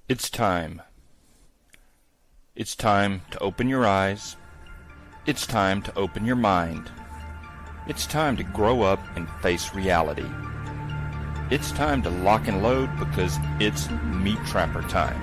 It's time. It's time to open your eyes. It's time to open your mind. It's time to grow up and face reality. It's time to lock and load because it's MeatTrapper time.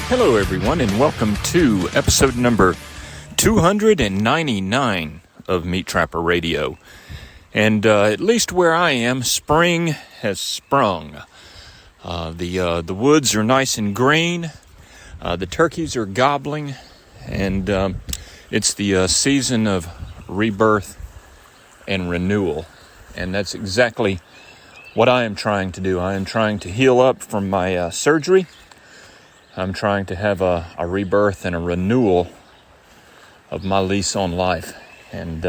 Hello everyone, and welcome to episode number 299 of MeatTrapper Radio. And at least where I am, spring has sprung. The woods are nice and green. The turkeys are gobbling, and it's the season of rebirth and renewal. And that's exactly what I am trying to do. I am trying to heal up from my surgery. I'm trying to have a rebirth and a renewal of my lease on life. And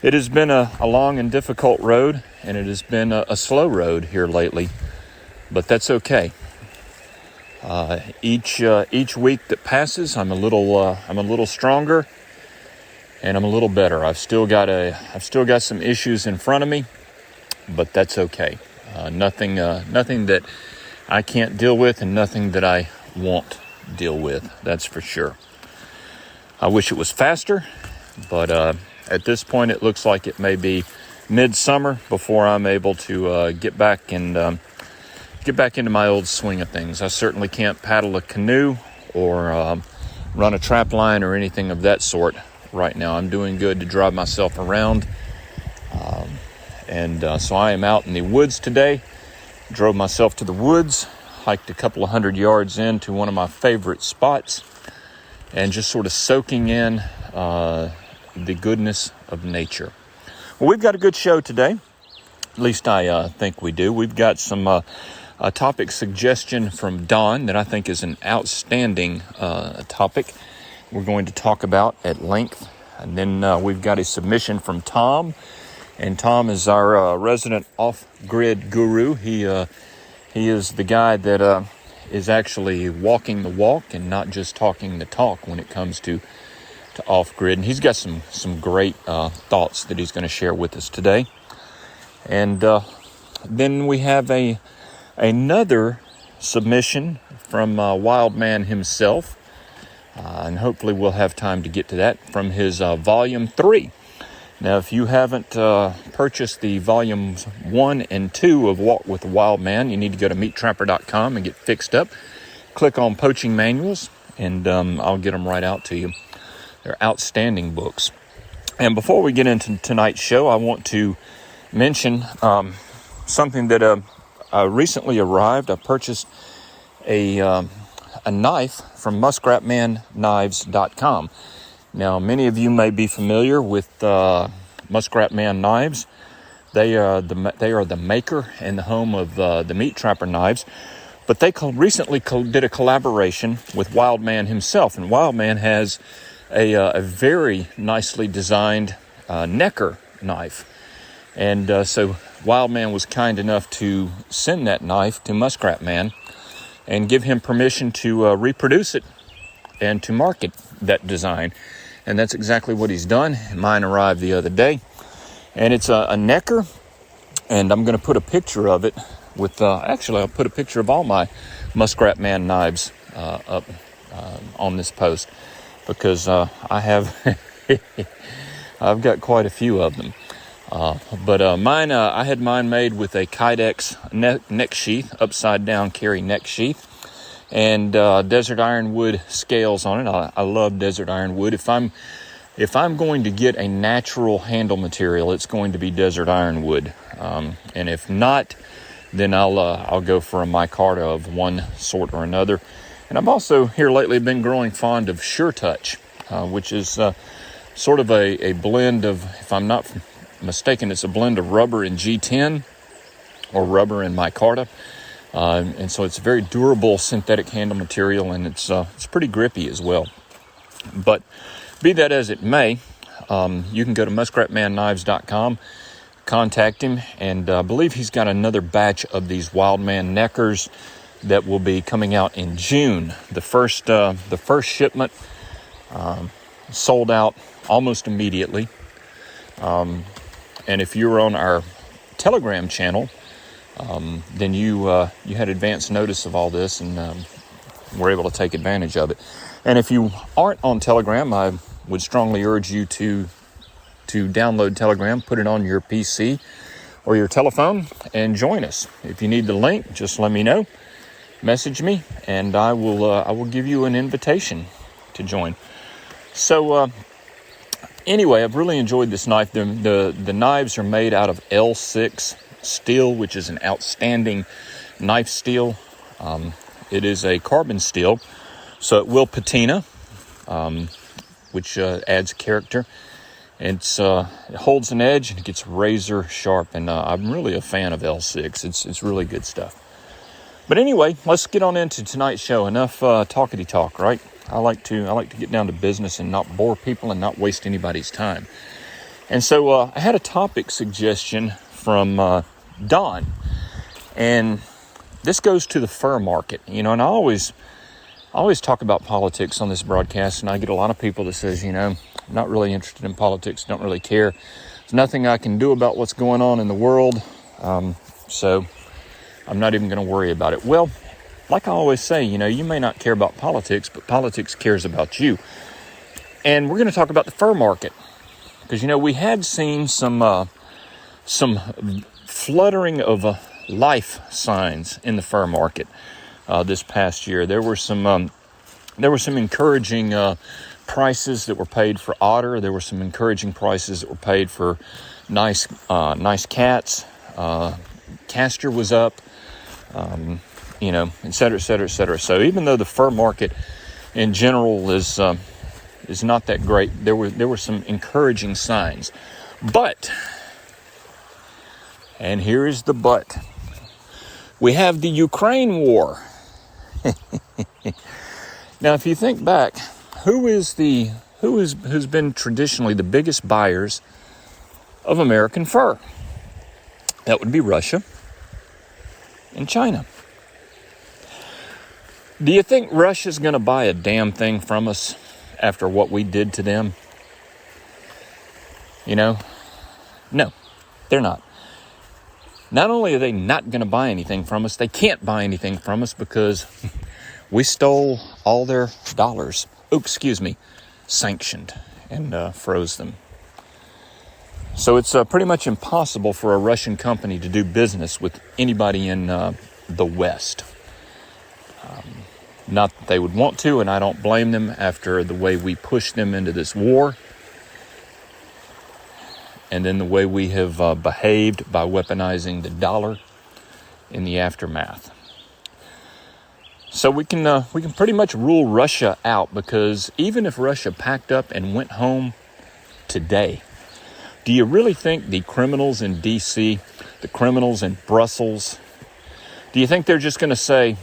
it has been a long and difficult road, and it has been a slow road here lately, but that's okay. Each week that passes, I'm a little stronger, and I'm a little better. I've still got some issues in front of me, but that's okay. Nothing that I can't deal with, and nothing that I won't deal with, that's for sure. I wish it was faster, but at this point it looks like it may be midsummer before I'm able to get back into my old swing of things. I certainly can't paddle a canoe or run a trap line or anything of that sort right now. I'm doing good to drive myself around, so I am out in the woods today. Drove myself to the woods, hiked a couple of 100 yards into one of my favorite spots, and just sort of soaking in the goodness of nature. Well, we've got a good show today. At least I think we do. We've got some a topic suggestion from Don that I think is an outstanding topic we're going to talk about at length. And then we've got a submission from Tom. And Tom is our resident off-grid guru. He is the guy that is actually walking the walk and not just talking the talk when it comes to off-grid. And he's got some great thoughts that he's going to share with us today. And then we have another submission from Wildman himself. And hopefully we'll have time to get to that from his Volume 3. Now, if you haven't purchased the volumes 1 and 2 of Walk With the Wildman, you need to go to MeatTrapper.com and get fixed up. Click on Poaching Manuals, and I'll get them right out to you. They're outstanding books. And before we get into tonight's show, I want to mention something that recently arrived. I purchased a knife from MuskratManKnives.com. Now, many of you may be familiar with Muskrat Man knives. They are the maker and the home of the MeatTrapper knives. But they recently did a collaboration with Wildman himself. And Wildman has a very nicely designed Necker knife. And so Wildman was kind enough to send that knife to Muskrat Man and give him permission to reproduce it and to market that design. And that's exactly what he's done. Mine arrived the other day. And it's a Necker. And I'm going to put a picture of it with... I'll put a picture of all my Muskrat Man knives up on this post. Because I have... I've got quite a few of them. But mine... I had mine made with a Kydex neck sheath. Upside down carry neck sheath. And desert ironwood scales on it. I love desert ironwood. If I'm going to get a natural handle material, it's going to be desert ironwood. And if not, then I'll go for a micarta of one sort or another. And I've also here lately been growing fond of Sure Touch, which is sort of a blend of, if I'm not mistaken, it's a blend of rubber and G10 or rubber and micarta. And so it's a very durable synthetic handle material, and it's pretty grippy as well. But be that as it may, you can go to muskratmanknives.com, contact him, and I believe he's got another batch of these Wildman neckers that will be coming out in June. The first shipment sold out almost immediately. And if you were on our Telegram channel, then you had advance notice of all this and were able to take advantage of it. And if you aren't on Telegram, I would strongly urge you to download Telegram, put it on your PC or your telephone, and join us. If you need the link, just let me know. Message me, and I will give you an invitation to join. So anyway, I've really enjoyed this knife. The knives are made out of L6 steel, which is an outstanding knife steel. It is a carbon steel, so it will patina, which adds character. It holds an edge and it gets razor sharp, and I'm really a fan of L6. It's really good stuff. But anyway, let's get on into tonight's show. Enough talkity talk, right? I like to get down to business and not bore people and not waste anybody's time. And so I had a topic suggestion from Don, and this goes to the fur market. And I always talk about politics on this broadcast, and I get a lot of people that says, I'm not really interested in politics, don't really care. There's nothing I can do about what's going on in the world, so I'm not even going to worry about it. Well, like I always say, you may not care about politics, but politics cares about you. And we're going to talk about the fur market, because we had seen some fluttering of life signs in the fur market this past year. There were some encouraging prices that were paid for otter. There were some encouraging prices that were paid for nice cats. Castor was up, et cetera, et cetera, et cetera. So even though the fur market in general is not that great, there were some encouraging signs. But, and here is the but, we have the Ukraine war. Now, if you think back, who's been traditionally the biggest buyers of American fur? That would be Russia and China. Do you think Russia's going to buy a damn thing from us after what we did to them? No, they're not. Not only are they not going to buy anything from us, they can't buy anything from us because we stole all their dollars. Sanctioned and froze them. So it's pretty much impossible for a Russian company to do business with anybody in the West. Not that they would want to, and I don't blame them after the way we pushed them into this war, and then the way we have behaved by weaponizing the dollar in the aftermath. So we can pretty much rule Russia out, because even if Russia packed up and went home today, do you really think the criminals in D.C., the criminals in Brussels, do you think they're just going to say,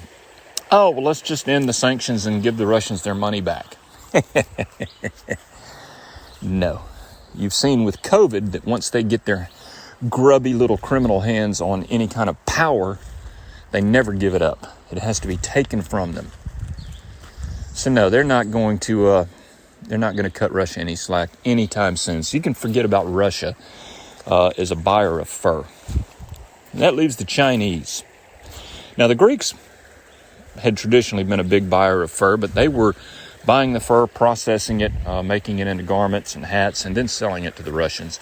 oh, well, let's just end the sanctions and give the Russians their money back? No. You've seen with COVID that once they get their grubby little criminal hands on any kind of power, they never give it up. It has to be taken from them. So no, they're not going to cut Russia any slack anytime soon. So you can forget about Russia as a buyer of fur. And that leaves the Chinese. Now, the Greeks had traditionally been a big buyer of fur, but they were buying the fur, processing it, making it into garments and hats, and then selling it to the Russians.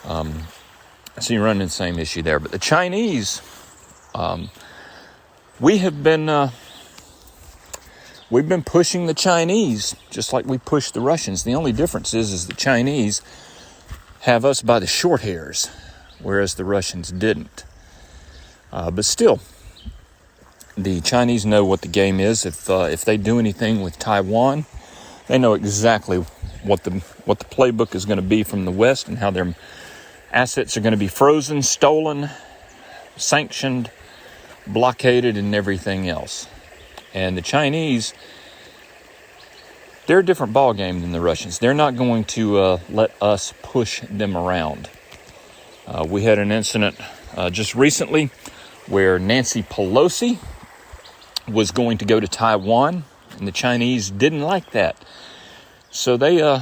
So you run into the same issue there. But the Chinese, we've been pushing the Chinese just like we pushed the Russians. The only difference is the Chinese have us by the short hairs, whereas the Russians didn't. But still, the Chinese know what the game is. If they do anything with Taiwan, they know exactly what the playbook is going to be from the West, and how their assets are going to be frozen, stolen, sanctioned, blockaded and everything else. And the Chinese, they're a different ballgame than the Russians. They're not going to let us push them around. We had an incident just recently where Nancy Pelosi was going to go to Taiwan, and the Chinese didn't like that. So they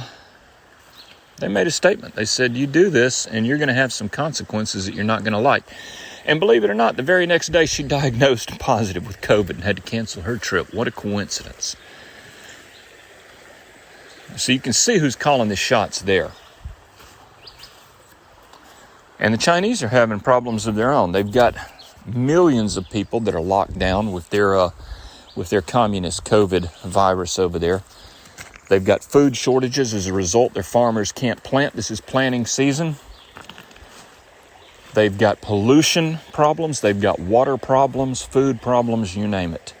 made a statement. They said, you do this, and you're going to have some consequences that you're not going to like. And believe it or not, the very next day she diagnosed positive with COVID and had to cancel her trip. What a coincidence. So you can see who's calling the shots there. And the Chinese are having problems of their own. They've got millions of people that are locked down with their communist COVID virus over there. They've got food shortages. As a result, their farmers can't plant. This is planting season. They've got pollution problems. They've got water problems, food problems, you name it.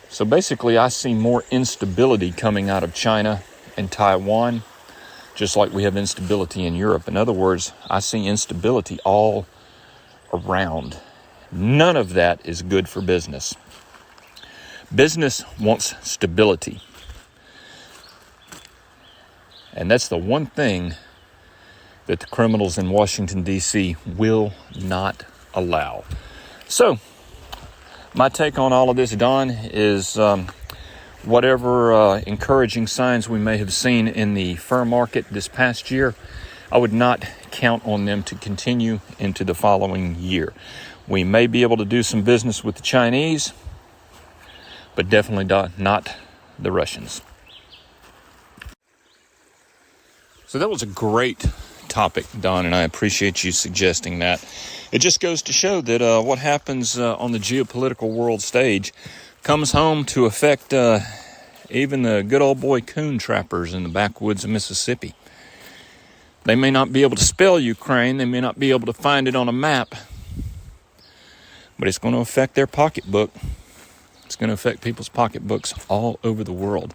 So basically, I see more instability coming out of China and Taiwan, just like we have instability in Europe. In other words, I see instability all around. None of that is good for business. Business wants stability. And that's the one thing that the criminals in Washington, D.C. will not allow. So, my take on all of this, Don, is whatever encouraging signs we may have seen in the fur market this past year, I would not count on them to continue into the following year. We may be able to do some business with the Chinese, but definitely not the Russians. So that was a great topic, Don, and I appreciate you suggesting that. It just goes to show that what happens on the geopolitical world stage comes home to affect even the good old boy coon trappers in the backwoods of Mississippi. They may not be able to spell Ukraine, they may not be able to find it on a map, but it's going to affect their pocketbook. It's going to affect people's pocketbooks all over the world.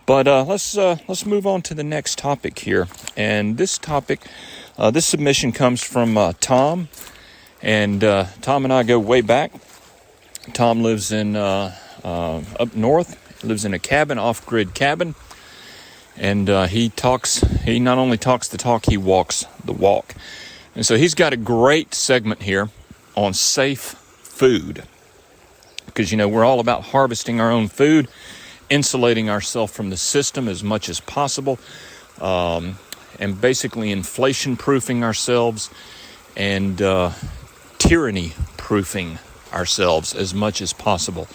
But let's move on to the next topic here. And this topic, this submission comes from Tom. And Tom and I go way back. Tom lives in up north, lives in a cabin, off-grid cabin. And he not only talks the talk, he walks the walk. And so he's got a great segment here on safe food. Because, we're all about harvesting our own food, insulating ourselves from the system as much as possible, and basically inflation-proofing ourselves and tyranny-proofing ourselves as much as possible.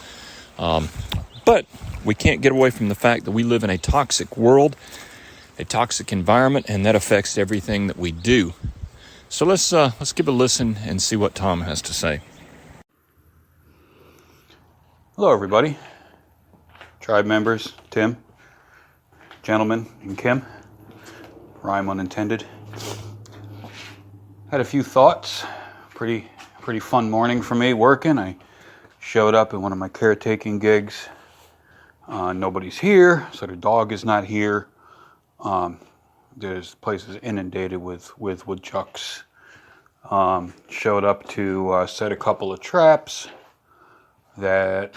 But we can't get away from the fact that we live in a toxic world, a toxic environment, and that affects everything that we do. So let's give a listen and see what Tom has to say. Hello, everybody. Tribe members, Tim, gentlemen, and Kim. Rhyme unintended. Had a few thoughts. Pretty fun morning for me working. I showed up at one of my caretaking gigs. Nobody's here, so the dog is not here. There's places inundated with woodchucks. Showed up to set a couple of traps that,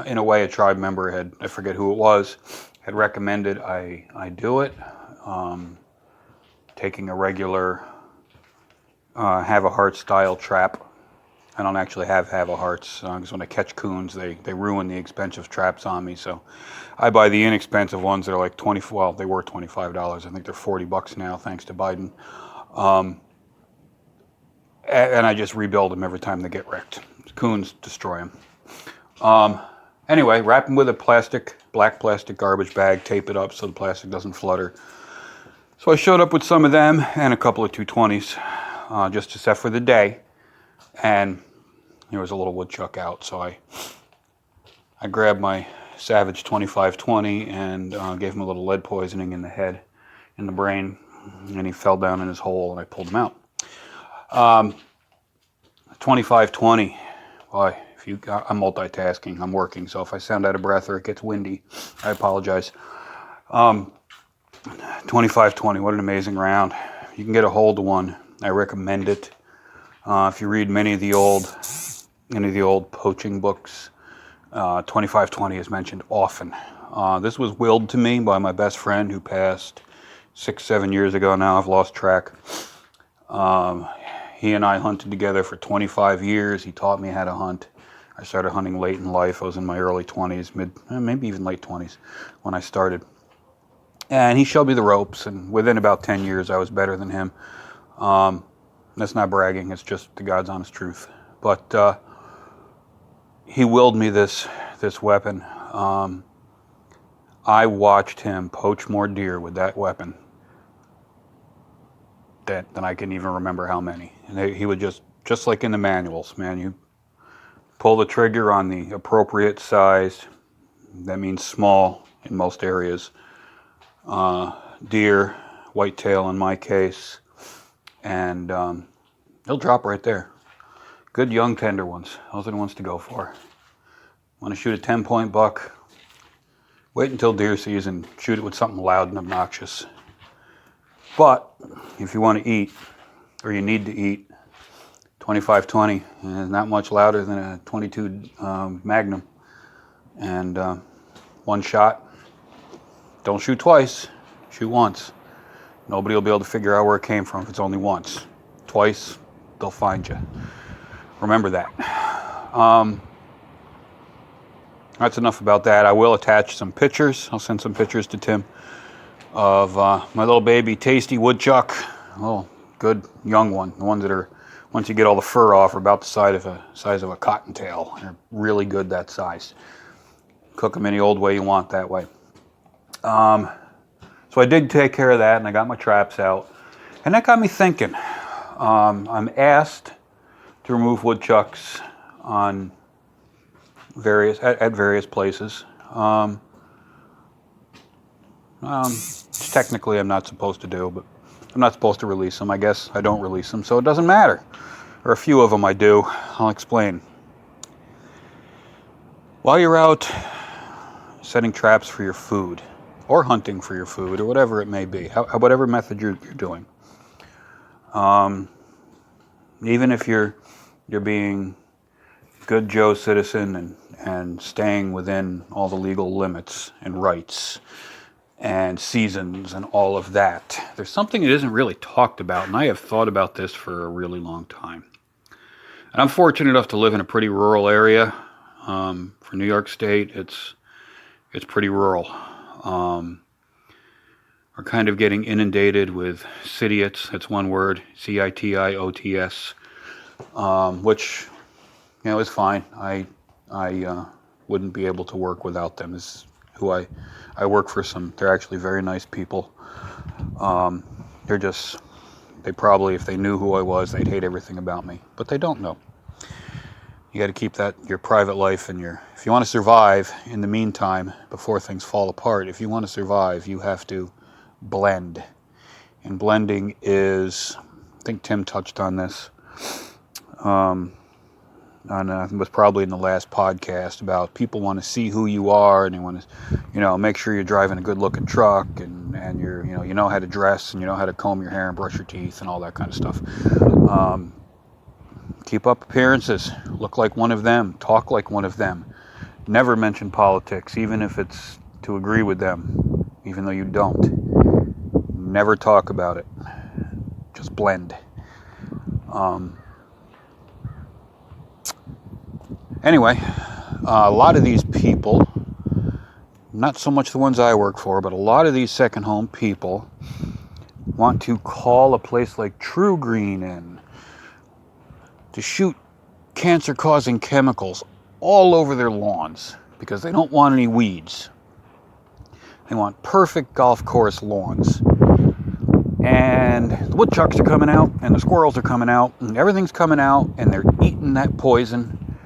in a way, a tribe member had, I forget who it was, had recommended I do it. Taking a regular have a heart style trap. I don't actually have a hearts because when I catch coons, they ruin the expensive traps on me. So I buy the inexpensive ones that are like they were $25. I think they're $40 now, thanks to Biden. And I just rebuild them every time they get wrecked. Coons destroy them. Anyway, wrap them with a black plastic garbage bag, tape it up so the plastic doesn't flutter. So I showed up with some of them and a couple of 220s, just to set for the day. And there was a little woodchuck out, so I grabbed my Savage 2520 and gave him a little lead poisoning in the head, in the brain, and he fell down in his hole, and I pulled him out. 2520, boy, I'm multitasking, I'm working, so if I sound out of breath or it gets windy, I apologize. 2520, what an amazing round. You can get a hold of one, I recommend it. If you read any of the old poaching books, 2520 is mentioned often. This was willed to me by my best friend who passed 6-7 years ago now. I've lost track. He and I hunted together for 25 years. He taught me how to hunt. I started hunting late in life. I was in my early 20s, maybe even late 20s when I started. And he showed me the ropes, and within about 10 years I was better than him. That's not bragging, it's just the God's honest truth. But he willed me this weapon. I watched him poach more deer with that weapon than I can even remember how many. And he would just like in the manuals, man, you pull the trigger on the appropriate size. That means small in most areas. Deer, whitetail in my case, and they'll drop right there. Good young tender ones. Those are the ones to go for. Want to shoot a 10-point buck? Wait until deer season. Shoot it with something loud and obnoxious. But if you want to eat, or you need to eat, 2520 is not much louder than a 22 Magnum. And one shot. Don't shoot twice. Shoot once. Nobody will be able to figure out where it came from if it's only once. Twice, they'll find you. Remember that. That's enough about that. I will attach some pictures. I'll send some pictures to Tim of my little baby tasty woodchuck. A little good young one. The ones that are, once you get all the fur off, are about the size of a cottontail. They're really good that size. Cook them any old way you want that way. So I did take care of that, and I got my traps out. And that got me thinking. I'm asked to remove woodchucks on at various places. Technically I'm not supposed to do, but I'm not supposed to release them. I guess I don't release them, so it doesn't matter. Or a few of them I do. I'll explain. While you're out setting traps for your food, or hunting for your food, or whatever it may be, whatever method you're doing, even if you're being good Joe citizen and staying within all the legal limits and rights and seasons and all of that, there's something that isn't really talked about, and I have thought about this for a really long time. And I'm fortunate enough to live in a pretty rural area. For New York State, it's pretty rural. We're kind of getting inundated with citiots. That's one word, CITIOTS, which, is fine. I wouldn't be able to work without them. This is who I work for. They're actually very nice people. They probably, if they knew who I was, they'd hate everything about me. But they don't know. You got to keep that, your private life, and if you want to survive in the meantime, before things fall apart, if you want to survive, you have to blend. And blending is, I think Tim touched on this, it was probably in the last podcast, about people want to see who you are, and they want to, make sure you're driving a good looking truck, and you're, you know how to dress, and you know how to comb your hair and brush your teeth and all that kind of stuff. Keep up appearances. Look like one of them. Talk like one of them. Never mention politics, even if it's to agree with them, even though you don't. Never talk about it. Just blend. Anyway, a lot of these people, not so much the ones I work for, but a lot of these second home people want to call a place like True Green in to shoot cancer-causing chemicals all over their lawns because they don't want any weeds. They want perfect golf course lawns. And the woodchucks are coming out, and the squirrels are coming out, and everything's coming out, and they're eating that poison,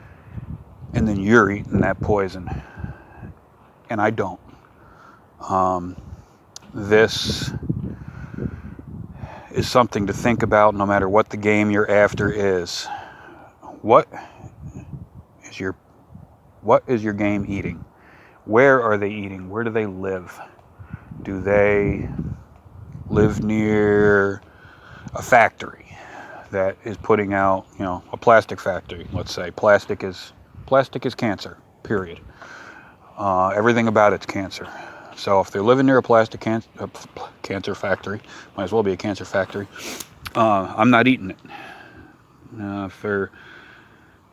and then you're eating that poison. And I don't. This is something to think about no matter what the game you're after is. What is your game eating? Where are they eating? Where do they live? Do they live near a factory? that is putting out, a plastic factory, let's say. Plastic is cancer, period. Everything about it's cancer. So if they're living near a plastic cancer factory, might as well be a cancer factory, I'm not eating it.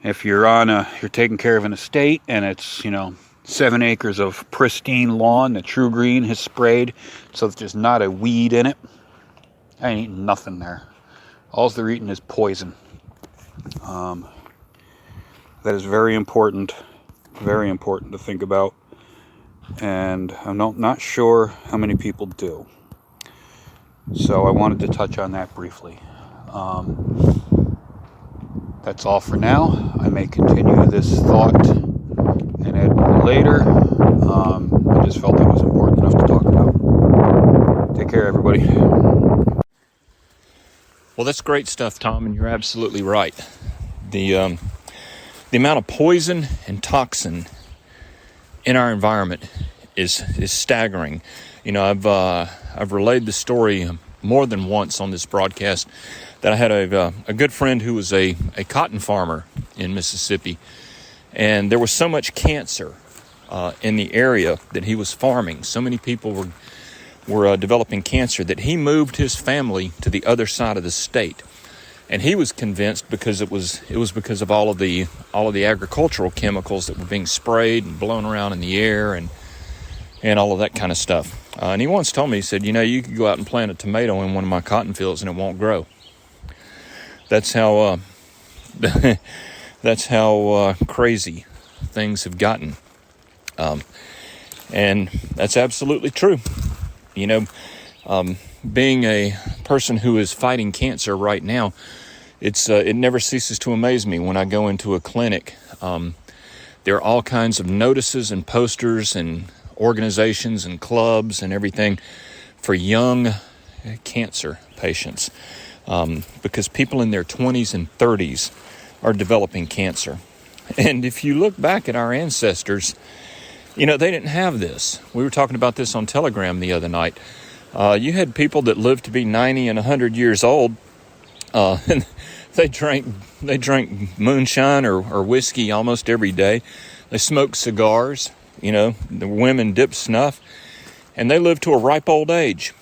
If you're taking care of an estate and it's, 7 acres of pristine lawn that True Green has sprayed so that there's not a weed in it, I ain't eating nothing there. All they're eating is poison. That is very important to think about. And I'm not sure how many people do. So I wanted to touch on that briefly. That's all for now. I may continue this thought and add more later. I just felt it was important enough to talk about. Take care, everybody. Well, that's great stuff, Tom, and you're absolutely right. The amount of poison and toxin in our environment is staggering. I've relayed the story more than once on this broadcast that I had a good friend who was a cotton farmer in Mississippi, and there was so much cancer in the area that he was farming. So many people were developing cancer that he moved his family to the other side of the state. And he was convinced because it was because of all of the agricultural chemicals that were being sprayed and blown around in the air and all of that kind of stuff. And he once told me, he said, you could go out and plant a tomato in one of my cotton fields and it won't grow. That's how crazy things have gotten. And that's absolutely true. Being a person who is fighting cancer right now, it never ceases to amaze me when I go into a clinic. There are all kinds of notices and posters and organizations and clubs and everything for young cancer patients, because people in their 20s and 30s are developing cancer. And if you look back at our ancestors, they didn't have this. We were talking about this on Telegram the other night. You had people that lived to be 90 and 100 years old, and they drank moonshine or whiskey almost every day. They smoked cigars. The women dipped snuff, and they lived to a ripe old age.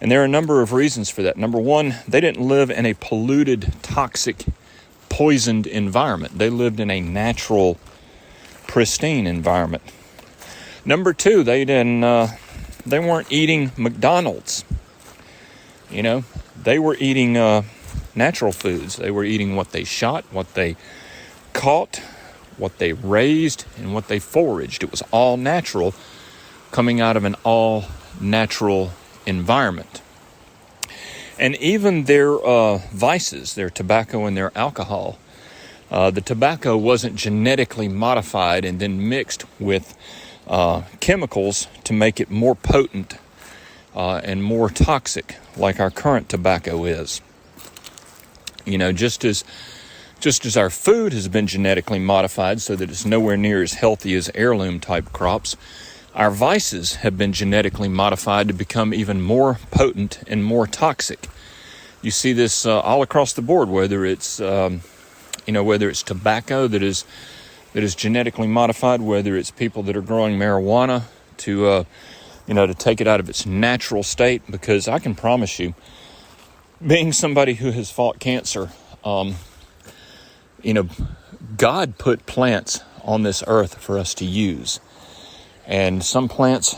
And there are a number of reasons for that. Number one, they didn't live in a polluted, toxic, poisoned environment. They lived in a natural, pristine environment. Number two, they weren't eating McDonald's. They were eating natural foods. They were eating what they shot, what they caught, what they raised, and what they foraged. It was all natural, coming out of an all natural environment. And even their vices, their tobacco and their alcohol, the tobacco wasn't genetically modified and then mixed with chemicals to make it more potent and more toxic, like our current tobacco is. Just as our food has been genetically modified so that it's nowhere near as healthy as heirloom type crops, our vices have been genetically modified to become even more potent and more toxic. You see this all across the board, whether it's tobacco that is genetically modified, whether it's people that are growing marijuana to take it out of its natural state. Because I can promise you, being somebody who has fought cancer, God put plants on this earth for us to use. And some plants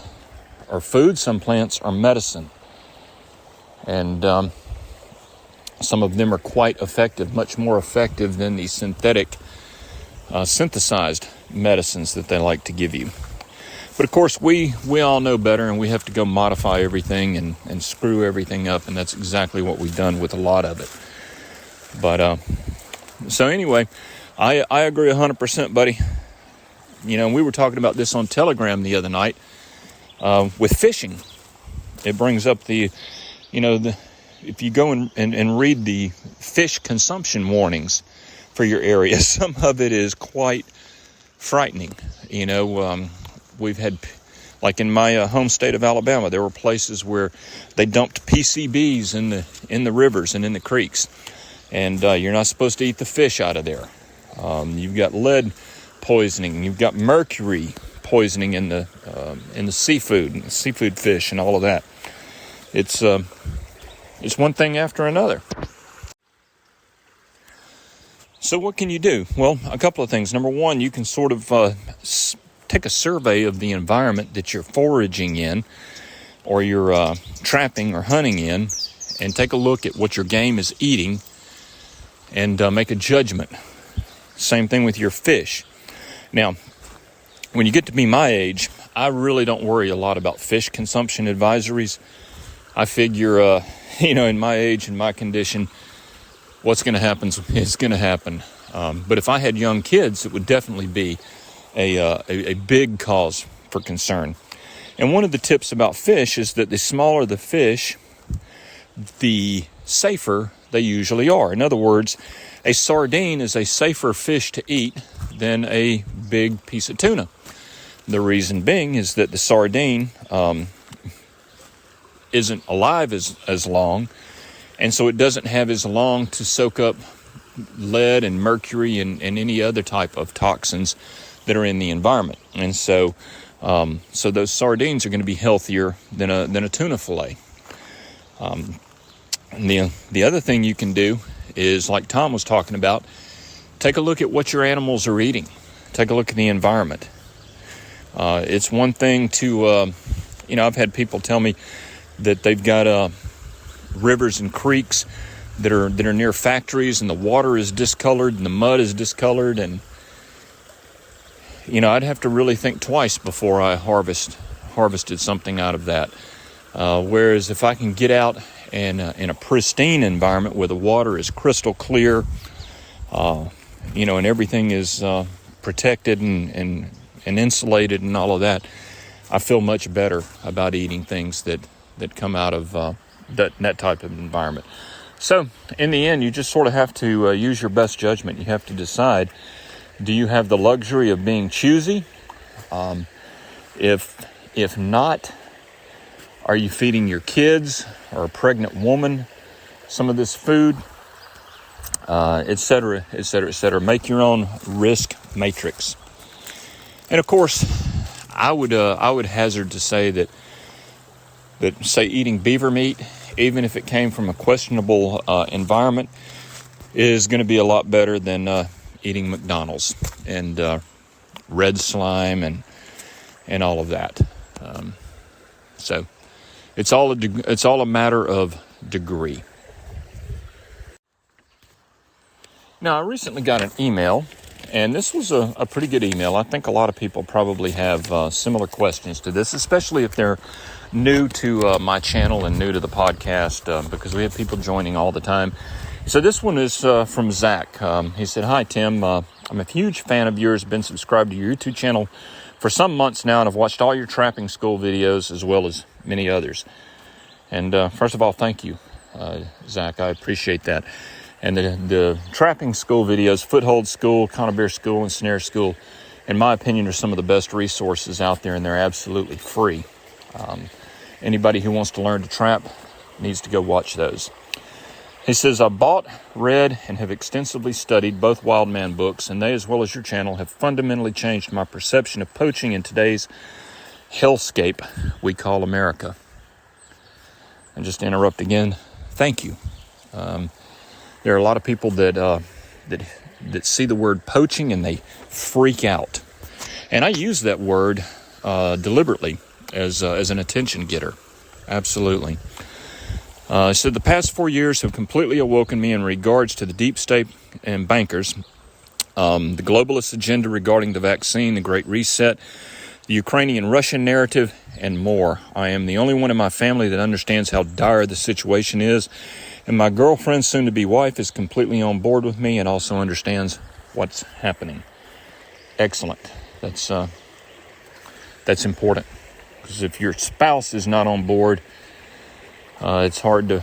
are food, some plants are medicine. And some of them are quite effective, much more effective than the synthetic, synthesized medicines that they like to give you. But of course, we all know better, and we have to go modify everything and screw everything up, and that's exactly what we've done with a lot of it. But so anyway, I agree 100%, buddy. We were talking about this on Telegram the other night with fishing. It brings up if you go and read the fish consumption warnings for your area, some of it is quite frightening. We've had Like in my home state of Alabama, there were places where they dumped PCBs in the rivers and in the creeks, and you're not supposed to eat the fish out of there. You've got lead poisoning, you've got mercury poisoning in the seafood fish, and all of that. It's one thing after another. So what can you do? Well, a couple of things. Number one, you can sort of take a survey of the environment that you're foraging in, or you're trapping or hunting in, and take a look at what your game is eating and make a judgment. Same thing with your fish. Now, when you get to be my age, I really don't worry a lot about fish consumption advisories. I figure, in my age and my condition, what's going to happen is going to happen. But if I had young kids, it would definitely be a big cause for concern. And one of the tips about fish is that the smaller the fish, the safer they usually are. In other words, a sardine is a safer fish to eat than a big piece of tuna. The reason being is that the sardine isn't alive as long, and so it doesn't have as long to soak up lead and mercury and any other type of toxins that are in the environment. And so those sardines are going to be healthier than a tuna fillet. And the other thing you can do is, like Tom was talking about, take a look at what your animals are eating. Take a look at the environment. It's one thing to, I've had people tell me that they've got rivers and creeks that are near factories, and the water is discolored and the mud is discolored, and I'd have to really think twice before I harvested something out of that. Whereas if I can get out and in a pristine environment where the water is crystal clear, and everything is protected and insulated and all of that, I feel much better about eating things that come out of that type of environment. So in the end, you just sort of have to use your best judgment. You have to decide, do you have the luxury of being choosy? If not, are you feeding your kids or a pregnant woman some of this food, et cetera, et cetera, et cetera? Make your own risk matrix. And of course, I would hazard to say that eating beaver meat, even if it came from a questionable environment, is going to be a lot better than eating McDonald's and red slime and all of that. So it's all a matter of degree. Now, I recently got an email, and this was a pretty good email. I think a lot of people probably have similar questions to this, especially if they're new to my channel and new to the podcast, because we have people joining all the time. So this one is from Zach. He said, "Hi, Tim. I'm a huge fan of yours. Been subscribed to your YouTube channel for some months now, and I've watched all your trapping school videos as well as many others." And first of all, thank you, Zach. I appreciate that. And the trapping school videos, Foothold School, Conibear School, and Snare School, in my opinion, are some of the best resources out there, and they're absolutely free. Anybody who wants to learn to trap needs to go watch those. He says, "I bought, read, and have extensively studied both Wildman books, and they, as well as your channel, have fundamentally changed my perception of poaching in today's hellscape we call America." And just to interrupt again, thank you. There are a lot of people that see the word poaching and they freak out. And I use that word deliberately as an attention getter. Absolutely. So the past 4 years have completely awoken me in regards to the deep state and bankers, the globalist agenda regarding the vaccine, the Great Reset, the Ukrainian-Russian narrative, and more. I am the only one in my family that understands how dire the situation is, and my girlfriend, soon-to-be wife, is completely on board with me and also understands what's happening. Excellent. That's important, because if your spouse is not on board, it's hard to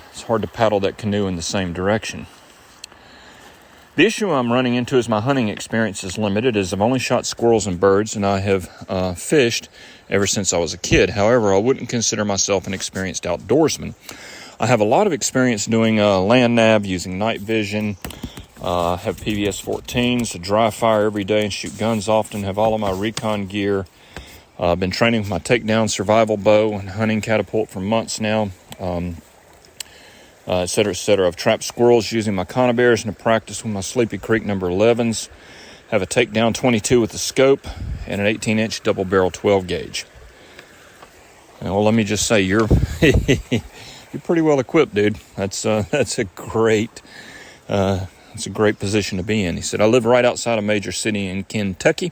paddle that canoe in the same direction. The issue I'm running into is my hunting experience is limited, as I've only shot squirrels and birds, and I have fished ever since I was a kid. However, I wouldn't consider myself an experienced outdoorsman. I have a lot of experience doing land nav, using night vision, have PVS 14s, dry fire every day and shoot guns often, have all of my recon gear. I've been training with my takedown survival bow and hunting catapult for months now. Et cetera, et cetera. I've trapped squirrels using my conibears and have practiced with my Sleepy Creek number 11s. Have a takedown 22 with a scope and an 18-inch double barrel 12 gauge. Well, let me just say, you're you're pretty well equipped, dude. That's a great position to be in. He said, I live right outside a major city in Kentucky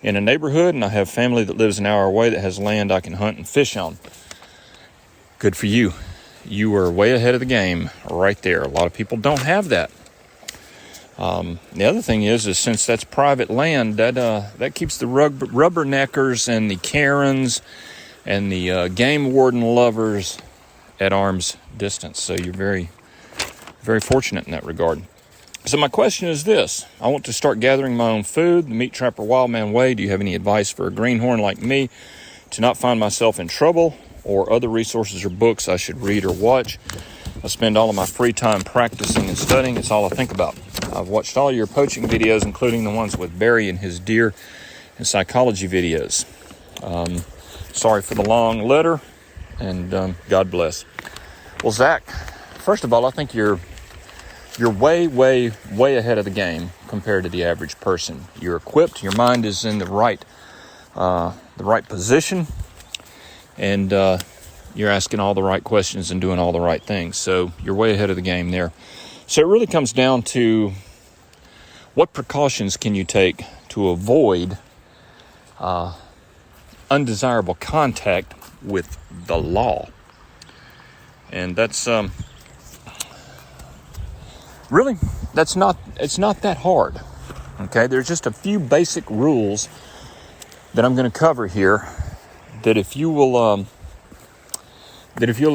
in a neighborhood, and I have family that lives an hour away that has land I can hunt and fish on. Good for you. You are way ahead of the game right there. A lot of people don't have that. The other thing is since that's private land, that keeps the rubberneckers and the Karens and the game warden lovers at arm's distance. So you're very, very fortunate in that regard. So my question is this. I want to start gathering my own food, the MeatTrapper Wildman way. Do you have any advice for a greenhorn like me to not find myself in trouble, or other resources or books I should read or watch? I spend all of my free time practicing and studying. It's all I think about. I've watched all your poaching videos, including the ones with Barry and his deer and psychology videos. Sorry for the long letter, and God bless. Well, Zach, first of all, I think you're way, way, way ahead of the game compared to the average person. You're equipped. Your mind is in the right position. And you're asking all the right questions and doing all the right things. So you're way ahead of the game there. So it really comes down to what precautions can you take to avoid undesirable contact with the law. And that's really, it's not that hard. Okay, there's just a few basic rules that I'm going to cover here that if you'll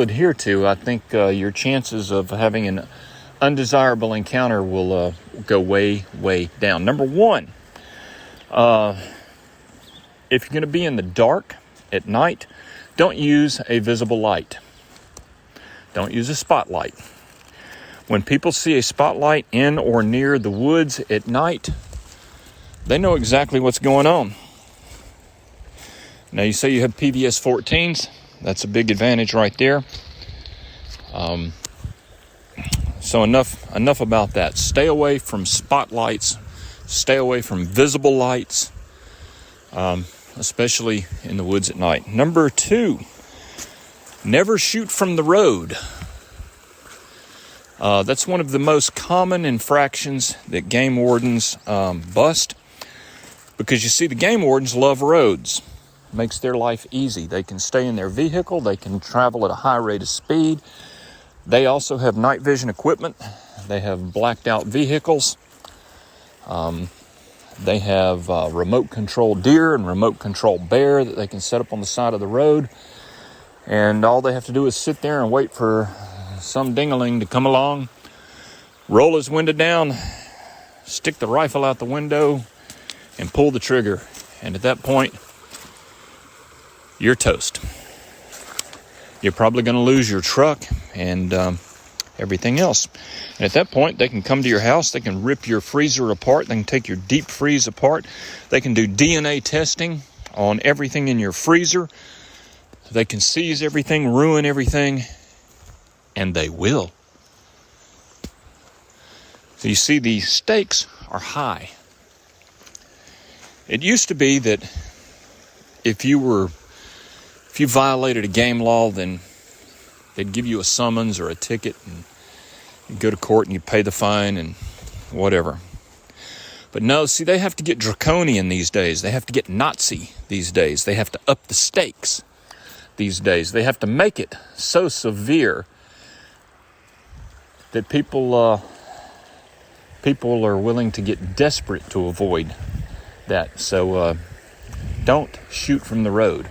adhere to, I think your chances of having an undesirable encounter will go way, way down. Number one, if you're going to be in the dark at night, don't use a visible light. Don't use a spotlight. When people see a spotlight in or near the woods at night, they know exactly what's going on. Now, you say you have PVS 14s. That's a big advantage right there. So enough about that. Stay away from spotlights. Stay away from visible lights, especially in the woods at night. Number two, never shoot from the road. That's one of the most common infractions that game wardens bust, because you see, the game wardens love roads. Makes their life easy. They can stay in their vehicle. They can travel at a high rate of speed. They also have night vision equipment. They have blacked out vehicles. They have remote control deer and remote control bear that they can set up on the side of the road. And all they have to do is sit there and wait for some ding-a-ling to come along, roll his window down, stick the rifle out the window, and pull the trigger. And at that point, you're toast. You're probably going to lose your truck and everything else. And at that point, they can come to your house. They can rip your freezer apart. They can take your deep freeze apart. They can do DNA testing on everything in your freezer. They can seize everything, ruin everything, and they will. So you see, the stakes are high. It used to be that if you violated a game law, then they'd give you a summons or a ticket, and you'd go to court and you'd pay the fine and whatever. But no, see, they have to get draconian these days. They have to get Nazi these days. They have to up the stakes these days. They have to make it so severe that people are willing to get desperate to avoid that. So don't shoot from the road.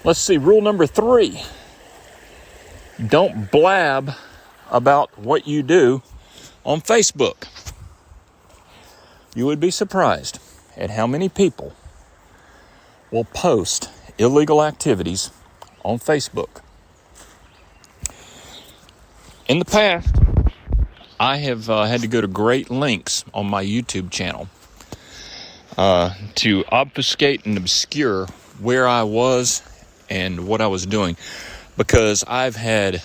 Let's see, rule number 3. Don't blab about what you do on Facebook. You would be surprised at how many people will post illegal activities on Facebook. In the past, I have had to go to great lengths on my YouTube channel to obfuscate and obscure where I was and what I was doing, because I've had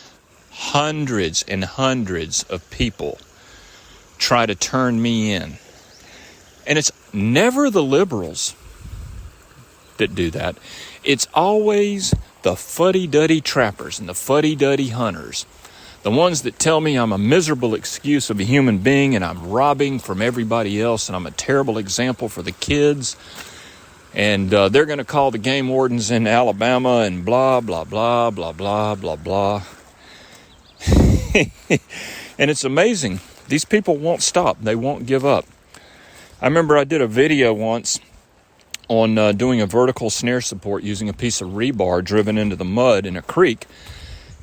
hundreds and hundreds of people try to turn me in. And it's never the liberals that do that. It's always the fuddy-duddy trappers and the fuddy-duddy hunters. The ones that tell me I'm a miserable excuse of a human being and I'm robbing from everybody else and I'm a terrible example for the kids. And they're going to call the game wardens in Alabama and blah, blah, blah, blah, blah, blah, blah. And it's amazing. These people won't stop. They won't give up. I remember I did a video once on doing a vertical snare support using a piece of rebar driven into the mud in a creek.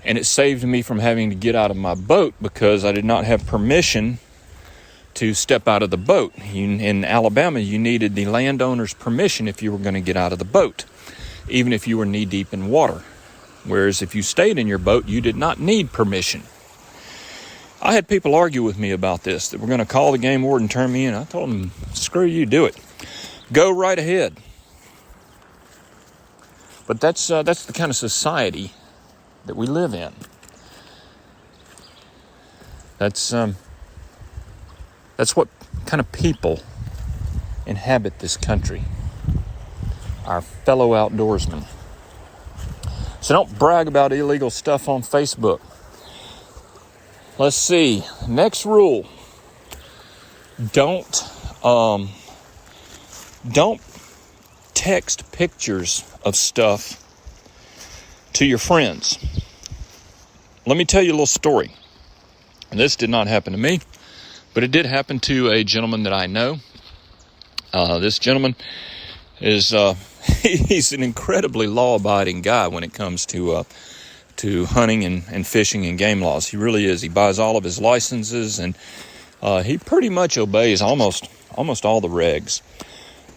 And it saved me from having to get out of my boat because I did not have permission to step out of the boat. In Alabama, you needed the landowner's permission if you were going to get out of the boat, even if you were knee-deep in water. Whereas if you stayed in your boat, you did not need permission. I had people argue with me about this, that we're going to call the game warden and turn me in. I told them, screw you, do it. Go right ahead. But that's the kind of society that we live in. That's what kind of people inhabit this country. Our fellow outdoorsmen. So don't brag about illegal stuff on Facebook. Let's see. Next rule. Don't text pictures of stuff to your friends. Let me tell you a little story. And this did not happen to me, but it did happen to a gentleman that I know. This gentleman is he's an incredibly law-abiding guy when it comes to hunting and fishing and game laws. He really is. He buys all of his licenses, and he pretty much obeys almost all the regs.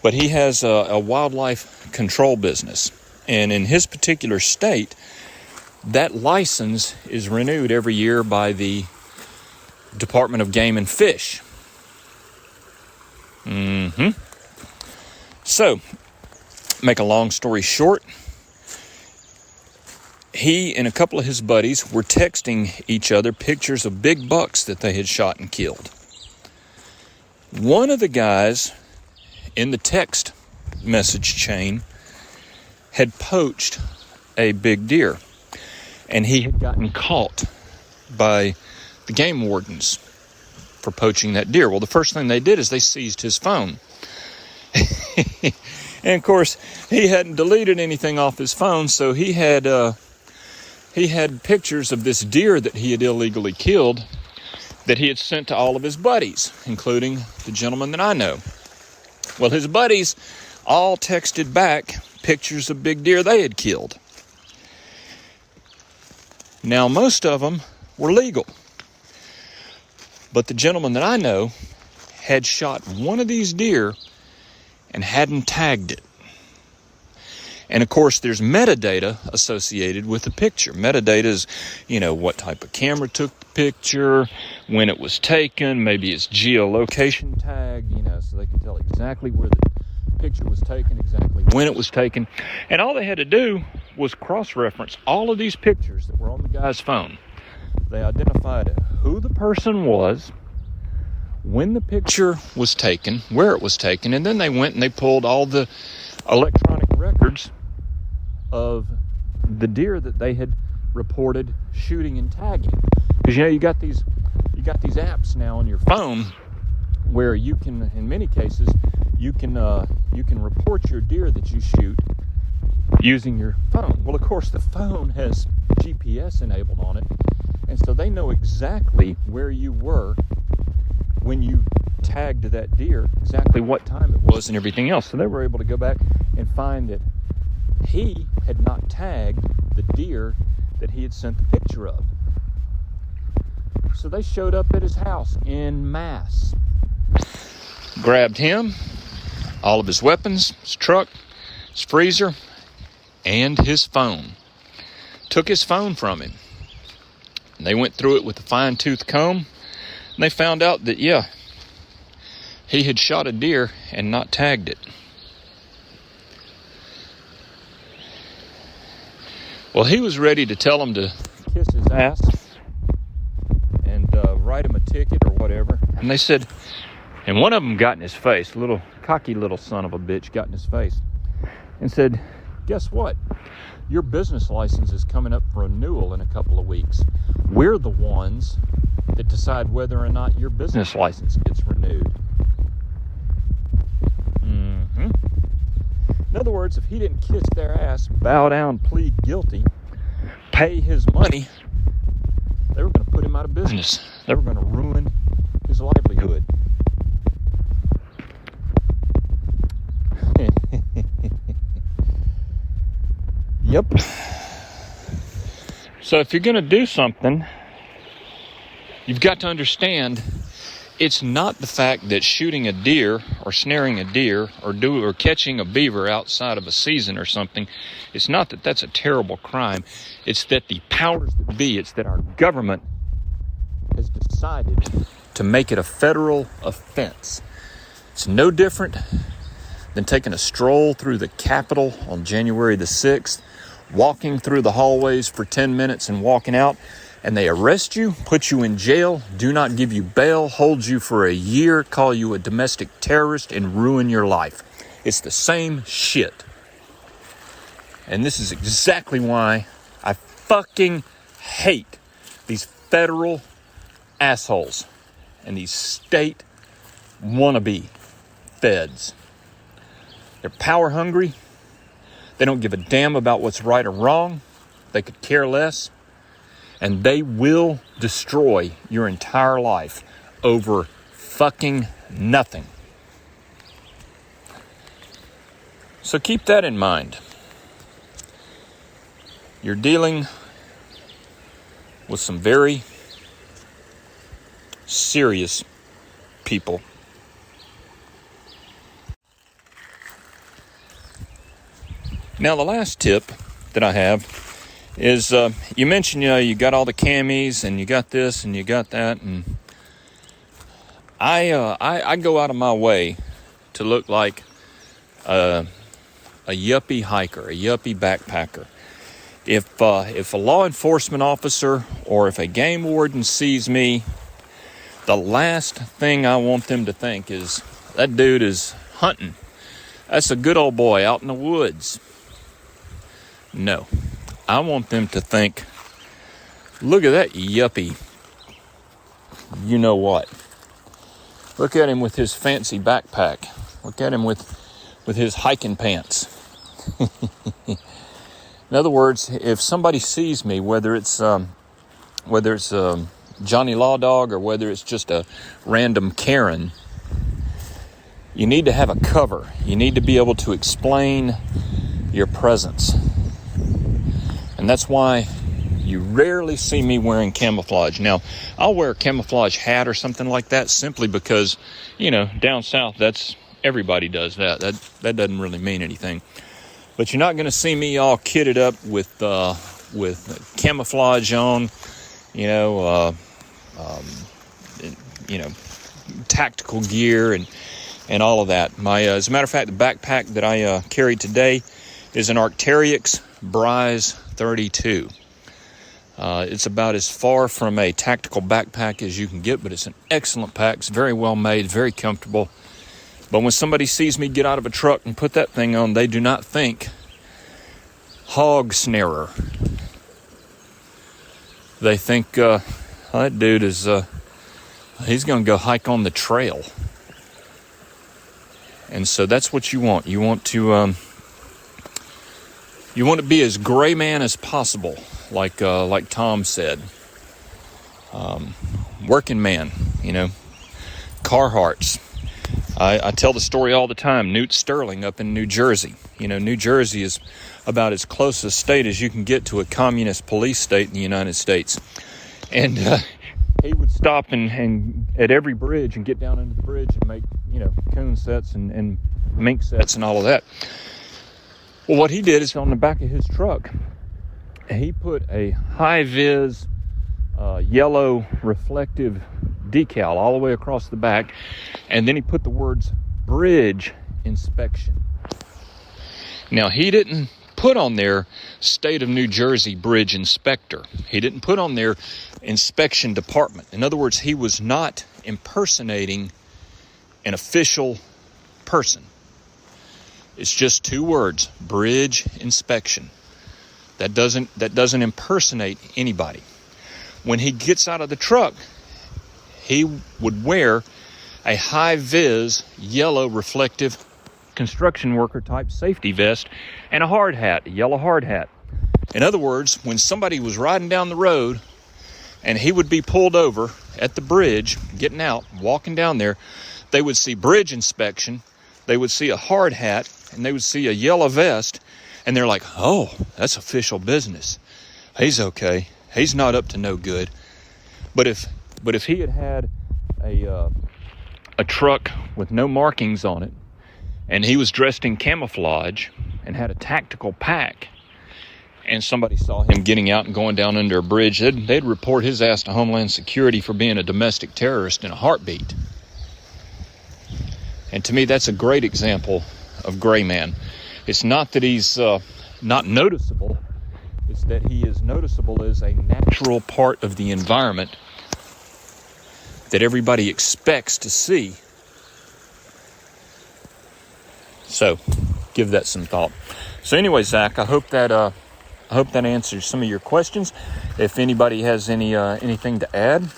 But he has a wildlife control business. And in his particular state, that license is renewed every year by the Department of Game and Fish. So, make a long story short, he and a couple of his buddies were texting each other pictures of big bucks that they had shot and killed. One of the guys in the text message chain had poached a big deer, and he had gotten caught by the game wardens for poaching that deer. Well, the first thing they did is they seized his phone. And of course, he hadn't deleted anything off his phone, so he had pictures of this deer that he had illegally killed that he had sent to all of his buddies, including the gentleman that I know. Well, his buddies all texted back pictures of big deer they had killed. Now, most of them were legal. But the gentleman that I know had shot one of these deer and hadn't tagged it. And of course, there's metadata associated with the picture. Metadata is, what type of camera took the picture, when it was taken, maybe it's geolocation tagged, so they can tell exactly where the picture was taken, exactly when it was taken. And all they had to do was cross-reference all of these pictures that were on the guy's phone. They identified who the person was, when the picture was taken, where it was taken, and then they went and they pulled all the electronic records of the deer that they had reported shooting and tagging. Because you got these apps now on your phone where you can, in many cases, you can report your deer that you shoot using your phone. Well, of course, the phone has GPS enabled on it, and so they know exactly where you were when you tagged that deer, exactly what time it was and everything else. So they were able to go back and find that he had not tagged the deer that he had sent the picture of. So they showed up at his house en masse. Grabbed him, all of his weapons, his truck, his freezer, and his phone. Took his phone from him. And they went through it with a fine-tooth comb, and they found out that, yeah, he had shot a deer and not tagged it. Well, he was ready to tell him to kiss his ass and write him a ticket or whatever. And they said, and one of them got in his face, a little cocky little son of a bitch got in his face and said, guess what? Your business license is coming up for renewal in a couple of weeks. We're the ones that decide whether or not your business license gets renewed. In other words, if he didn't kiss their ass, bow down, plead guilty, pay his money, they were going to put him out of business. They were going to ruin his livelihood. Yep. So if you're going to do something, you've got to understand it's not the fact that shooting a deer or snaring a deer or catching a beaver outside of a season or something, it's not that that's a terrible crime. It's that the powers that be, it's that our government has decided to make it a federal offense. It's no different than taking a stroll through the Capitol on January the 6th, walking through the hallways for 10 minutes and walking out, and they arrest you, put you in jail, do not give you bail, hold you for a year, call you a domestic terrorist, and ruin your life. It's the same shit. And this is exactly why I fucking hate these federal assholes and these state wannabe feds. They're power hungry. They don't give a damn about what's right or wrong. They could care less. And they will destroy your entire life over fucking nothing. So keep that in mind. You're dealing with some very serious people. Now, the last tip that I have is you mentioned, you got all the camis and you got this and you got that, and I go out of my way to look like a yuppie hiker, a yuppie backpacker. If a law enforcement officer or if a game warden sees me, the last thing I want them to think is that dude is hunting. That's a good old boy out in the woods. No. I want them to think, look at that yuppie. You know what? Look at him with his fancy backpack. Look at him with his hiking pants. In other words, if somebody sees me, whether it's Johnny Law Dog or whether it's just a random Karen, you need to have a cover. You need to be able to explain your presence. And that's why you rarely see me wearing camouflage. Now, I'll wear a camouflage hat or something like that simply because, down south, that's everybody does that. That doesn't really mean anything. But you're not going to see me all kitted up with camouflage on, tactical gear and all of that. As a matter of fact, the backpack that I carried today is an Arc'teryx Brise 32. It's about as far from a tactical backpack as you can get, but it's an excellent pack. It's very well made, very comfortable. But when somebody sees me get out of a truck and put that thing on, they do not think hog snarer. They think that dude is he's going to go hike on the trail. And so that's what you want. You want to be as gray man as possible, like Tom said. Working man, Carhartts. I tell the story all the time. Newt Sterling up in New Jersey. New Jersey is about as close a state as you can get to a communist police state in the United States. And he would stop and at every bridge and get down into the bridge and make, coon sets and mink sets and all of that. Well, what he did is on the back of his truck, he put a high-vis yellow reflective decal all the way across the back, and then he put the words bridge inspection. Now, he didn't put on there State of New Jersey Bridge Inspector. He didn't put on there inspection department. In other words, he was not impersonating an official person. It's just two words, bridge inspection. That doesn't impersonate anybody. When he gets out of the truck, he would wear a high-vis yellow reflective construction worker type safety vest and a hard hat, a yellow hard hat. In other words, when somebody was riding down the road and he would be pulled over at the bridge, getting out, walking down there, they would see bridge inspection, they would see a hard hat, and they would see a yellow vest, and they're like, oh, that's official business. He's okay. He's not up to no good. But if he had a truck with no markings on it, and he was dressed in camouflage and had a tactical pack, and somebody saw him getting out and going down under a bridge, they'd report his ass to Homeland Security for being a domestic terrorist in a heartbeat. And to me, that's a great example of gray man. It's not that he's not noticeable. It's that he is noticeable as a natural part of the environment that everybody expects to see. So, give that some thought. So anyway, Zach, I hope that answers some of your questions. If anybody has anything to add,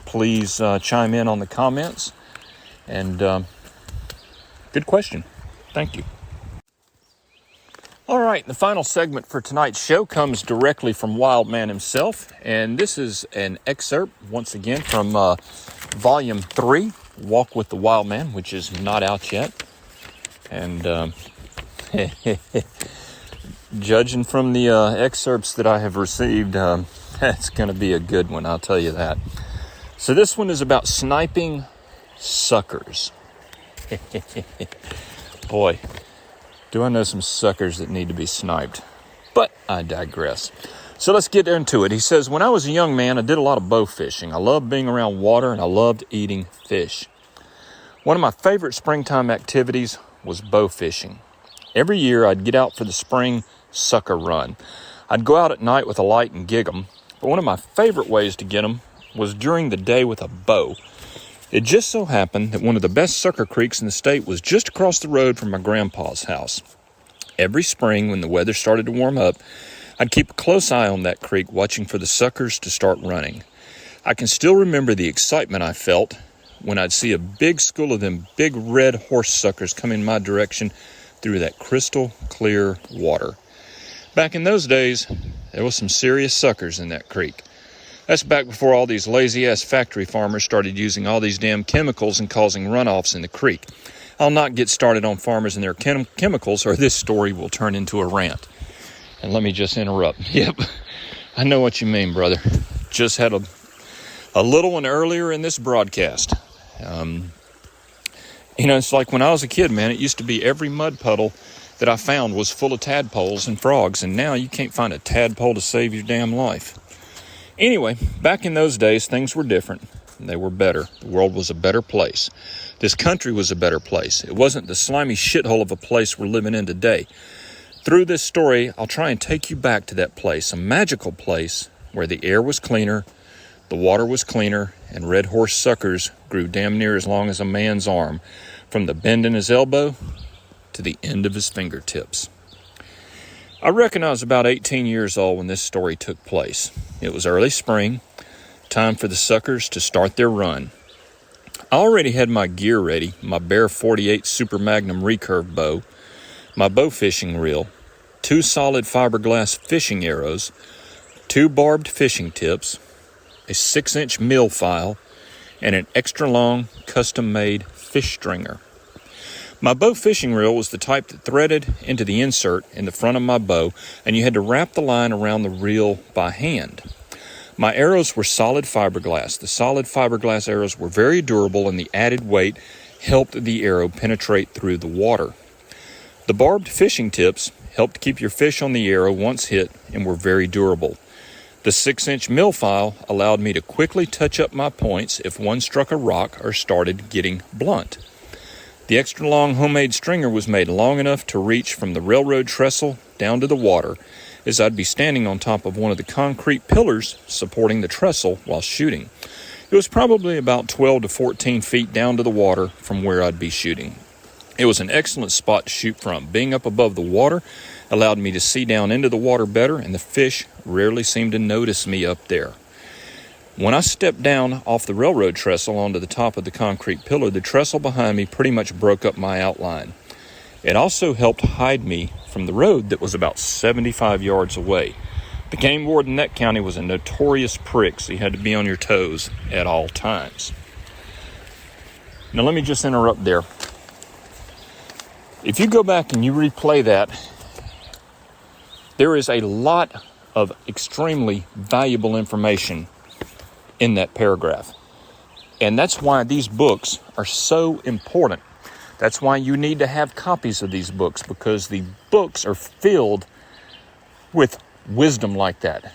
please chime in on the comments. And good question. Thank you. All right, the final segment for tonight's show comes directly from Wildman himself, and this is an excerpt, once again, from Volume 3, Walk With the Wildman, which is not out yet. And judging from the excerpts that I have received, that's going to be a good one, I'll tell you that. So this one is about sniping suckers. Boy, do I know some suckers that need to be sniped. But I digress. So let's get into it. He says, when I was a young man, I did a lot of bow fishing. I loved being around water, and I loved eating fish. One of my favorite springtime activities was bow fishing. Every year, I'd get out for the spring sucker run. I'd go out at night with a light and gig 'em, but one of my favorite ways to get 'em was during the day with a bow. It just so happened that one of the best sucker creeks in the state was just across the road from my grandpa's house. Every spring, when the weather started to warm up, I'd keep a close eye on that creek, watching for the suckers to start running. I can still remember the excitement I felt when I'd see a big school of them big red horse suckers coming my direction through that crystal clear water. Back in those days, there was some serious suckers in that creek. That's back before all these lazy-ass factory farmers started using all these damn chemicals and causing runoffs in the creek. I'll not get started on farmers and their chemicals, or this story will turn into a rant. And let me just interrupt. Yep, I know what you mean, brother. Just had a little one earlier in this broadcast. It's like when I was a kid, man, it used to be every mud puddle that I found was full of tadpoles and frogs, and now you can't find a tadpole to save your damn life. Anyway, back in those days, things were different. They were better. The world was a better place. This country was a better place. It wasn't the slimy shithole of a place we're living in today. Through this story, I'll try and take you back to that place, a magical place where the air was cleaner, the water was cleaner, and red horse suckers grew damn near as long as a man's arm, from the bend in his elbow to the end of his fingertips. I reckon I was about 18 years old when this story took place. It was early spring, time for the suckers to start their run. I already had my gear ready, my Bear 48 Super Magnum recurve bow, my bow fishing reel, 2 solid fiberglass fishing arrows, 2 barbed fishing tips, a 6-inch mill file, and an extra long custom-made fish stringer. My bow fishing reel was the type that threaded into the insert in the front of my bow, and you had to wrap the line around the reel by hand. My arrows were solid fiberglass. The solid fiberglass arrows were very durable, and the added weight helped the arrow penetrate through the water. The barbed fishing tips helped keep your fish on the arrow once hit and were very durable. The 6-inch mill file allowed me to quickly touch up my points if one struck a rock or started getting blunt. The extra long homemade stringer was made long enough to reach from the railroad trestle down to the water, as I'd be standing on top of one of the concrete pillars supporting the trestle while shooting. It was probably about 12 to 14 feet down to the water from where I'd be shooting. It was an excellent spot to shoot from. Being up above the water allowed me to see down into the water better, and the fish rarely seemed to notice me up there. When I stepped down off the railroad trestle onto the top of the concrete pillar, the trestle behind me pretty much broke up my outline. It also helped hide me from the road that was about 75 yards away. The game warden in that county was a notorious prick, so you had to be on your toes at all times. Now let me just interrupt there. If you go back and you replay that, there is a lot of extremely valuable information in that paragraph. And that's why these books are so important. That's why you need to have copies of these books, because the books are filled with wisdom like that.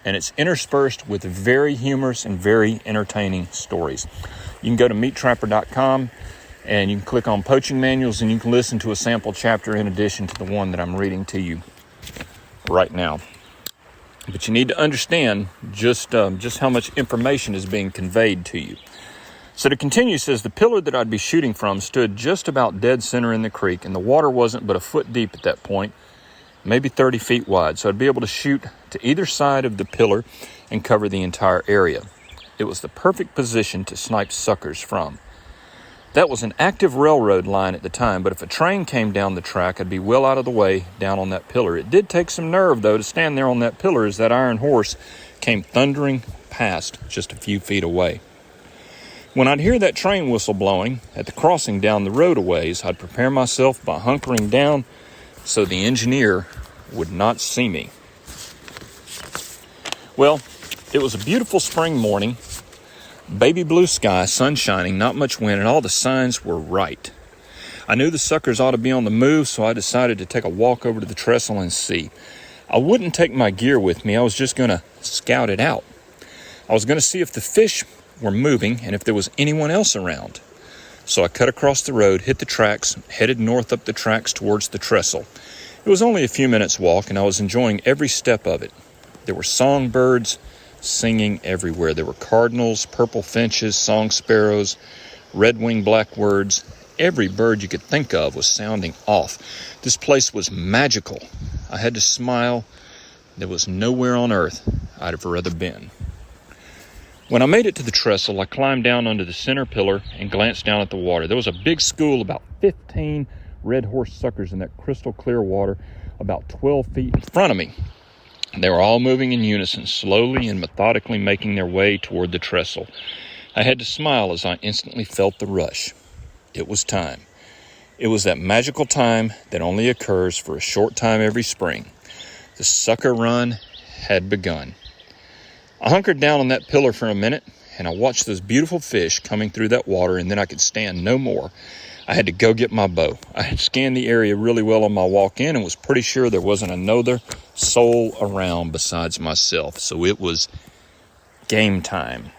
And it's interspersed with very humorous and very entertaining stories. You can go to MeatTrapper.com and you can click on poaching manuals, and you can listen to a sample chapter in addition to the one that I'm reading to you right now. But you need to understand just how much information is being conveyed to you. So to continue, says the pillar that I'd be shooting from stood just about dead center in the creek, and the water wasn't but a foot deep at that point, maybe 30 feet wide. So I'd be able to shoot to either side of the pillar and cover the entire area. It was the perfect position to snipe suckers from. That was an active railroad line at the time, but if a train came down the track, I'd be well out of the way down on that pillar. It did take some nerve, though, to stand there on that pillar as that iron horse came thundering past just a few feet away. When I'd hear that train whistle blowing at the crossing down the road a ways, I'd prepare myself by hunkering down so the engineer would not see me. Well, it was a beautiful spring morning. Baby blue sky, sun shining, not much wind, and all the signs were right. I knew the suckers ought to be on the move, so I decided to take a walk over to the trestle and see. I wouldn't take my gear with me. I was just going to scout it out. I was going to see if the fish were moving and if there was anyone else around. So I cut across the road, hit the tracks, headed north up the tracks towards the trestle. It was only a few minutes' walk, and I was enjoying every step of it. There were songbirds singing everywhere. There were cardinals, purple finches, song sparrows, red-winged blackbirds. Every bird you could think of was sounding off. This place was magical. I had to smile. There was nowhere on earth I'd have rather been. When I made it to the trestle, I climbed down under the center pillar and glanced down at the water. There was a big school, about 15 red horse suckers in that crystal clear water about 12 feet in front of me. They were all moving in unison, slowly and methodically making their way toward the trestle. I had to smile as I instantly felt the rush. It was time. It was that magical time that only occurs for a short time every spring. The sucker run had begun. I hunkered down on that pillar for a minute, and I watched those beautiful fish coming through that water, and then I could stand no more. I had to go get my bow. I had scanned the area really well on my walk in and was pretty sure there wasn't another soul around besides myself. So it was game time.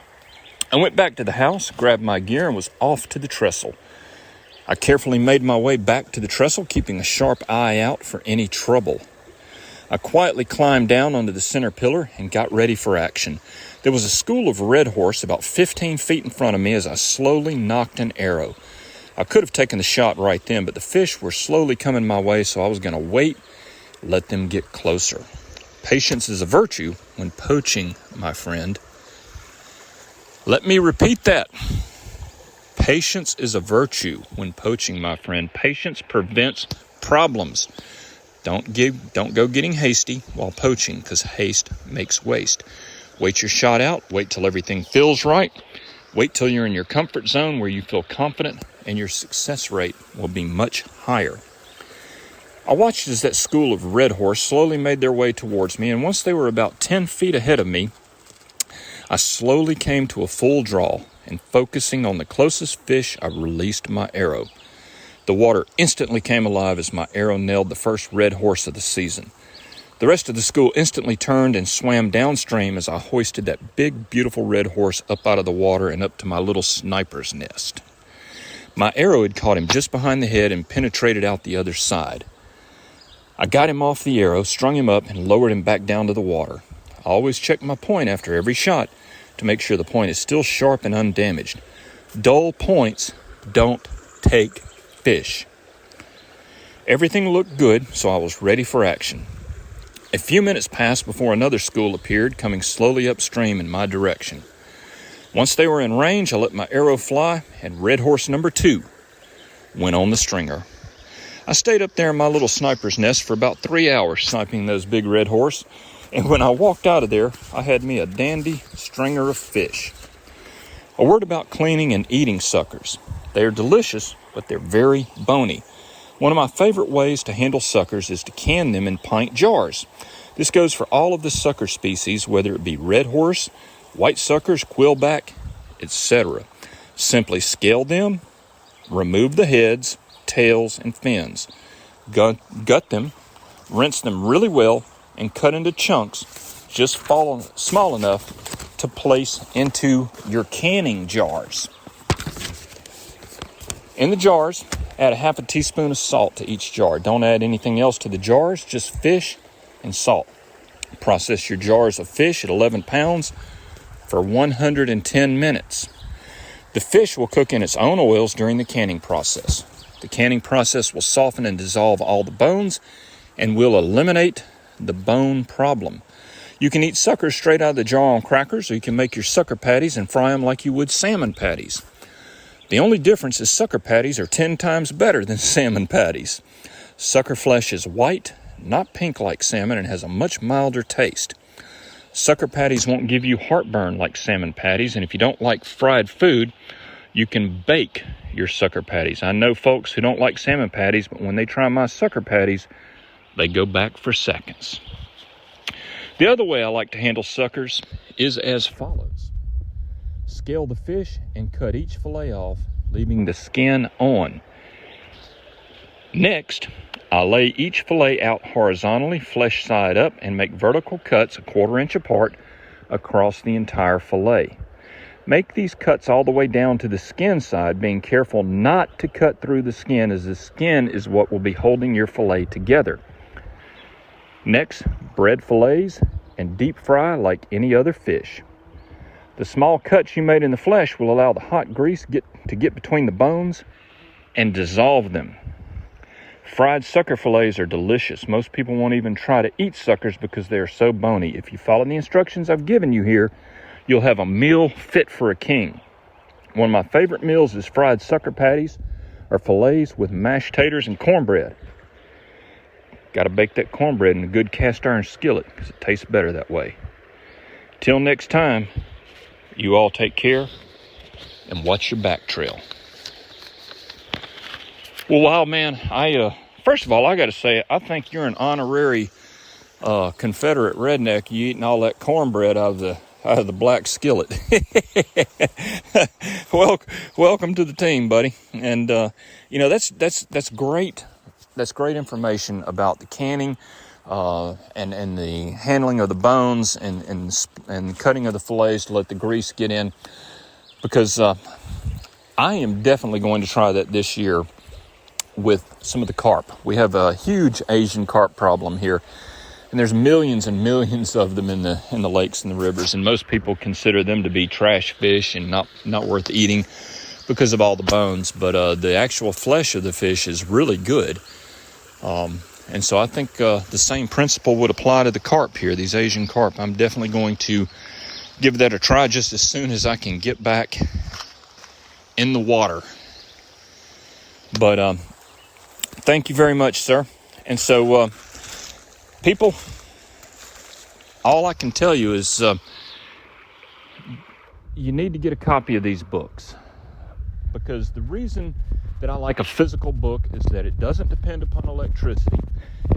I went back to the house, grabbed my gear, and was off to the trestle. I carefully made my way back to the trestle, keeping a sharp eye out for any trouble. I quietly climbed down onto the center pillar and got ready for action. There was a school of red horse about 15 feet in front of me as I slowly nocked an arrow. I could have taken the shot right then, but the fish were slowly coming my way, so I was going to wait, let them get closer. Patience is a virtue when poaching, my friend. Let me repeat that. Patience is a virtue when poaching, my friend. Patience prevents problems. Don't go getting hasty while poaching, because haste makes waste. Wait your shot out. Wait till everything feels right. Wait till you're in your comfort zone where you feel confident, and your success rate will be much higher. I watched as that school of red horse slowly made their way towards me, and once they were about 10 feet ahead of me, I slowly came to a full draw, and focusing on the closest fish, I released my arrow. The water instantly came alive as my arrow nailed the first red horse of the season. The rest of the school instantly turned and swam downstream as I hoisted that big, beautiful red horse up out of the water and up to my little sniper's nest. My arrow had caught him just behind the head and penetrated out the other side. I got him off the arrow, strung him up, and lowered him back down to the water. I always check my point after every shot to make sure the point is still sharp and undamaged. Dull points don't take fish. Everything looked good, so I was ready for action. A few minutes passed before another school appeared, coming slowly upstream in my direction. Once they were in range, I let my arrow fly, and red horse number 2 went on the stringer. I stayed up there in my little sniper's nest for about 3 hours sniping those big red horse, and when I walked out of there, I had me a dandy stringer of fish. A word about cleaning and eating suckers. They are delicious, but they're very bony. One of my favorite ways to handle suckers is to can them in pint jars. This goes for all of the sucker species, whether it be red horse, white suckers, quillback, etc. Simply scale them, remove the heads, tails, and fins. Gut them, rinse them really well, and cut into chunks just small enough to place into your canning jars. In the jars, add a half a teaspoon of salt to each jar. Don't add anything else to the jars, just fish and salt. Process your jars of fish at 11 pounds for 110 minutes. The fish will cook in its own oils during the canning process. The canning process will soften and dissolve all the bones and will eliminate the bone problem. You can eat suckers straight out of the jar on crackers, or you can make your sucker patties and fry them like you would salmon patties. The only difference is sucker patties are 10 times better than salmon patties. Sucker flesh is white, not pink like salmon, and has a much milder taste. Sucker patties won't give you heartburn like salmon patties, and if you don't like fried food, you can bake your sucker patties. I know folks who don't like salmon patties, but when they try my sucker patties, they go back for seconds. The other way I like to handle suckers is as follows. Scale the fish and cut each fillet off, leaving the skin on. Next, I lay each fillet out horizontally, flesh side up, and make vertical cuts 1/4 inch apart across the entire fillet. Make these cuts all the way down to the skin side, being careful not to cut through the skin, as the skin is what will be holding your fillet together. Next, bread fillets and deep fry like any other fish. The small cuts you made in the flesh will allow the hot grease to get between the bones and dissolve them. Fried sucker fillets are delicious. Most people won't even try to eat suckers because they are so bony. If you follow the instructions I've given you here, you'll have a meal fit for a king. One of my favorite meals is fried sucker patties or fillets with mashed taters and cornbread. Got to bake that cornbread in a good cast iron skillet because it tastes better that way. Till next time, you all take care and watch your back trail. Well, Wild Man, first of all, I got to say, I think you're an honorary Confederate redneck. You eating all that cornbread out of the black skillet. Welcome to the team, buddy. And that's great. That's great information about the canning and the handling of the bones and cutting of the fillets to let the grease get in. Because I am definitely going to try that this year with some of the carp. We have a huge Asian carp problem here. And there's millions and millions of them in the lakes and the rivers, and most people consider them to be trash fish and not worth eating because of all the bones. But the actual flesh of the fish is really good, and so I think the same principle would apply to the carp here. These Asian carp, I'm definitely going to give that a try just as soon as I can get back in the water. But thank you very much, sir. And so. People, all I can tell you is you need to get a copy of these books, because the reason that I like a physical book is that it doesn't depend upon electricity.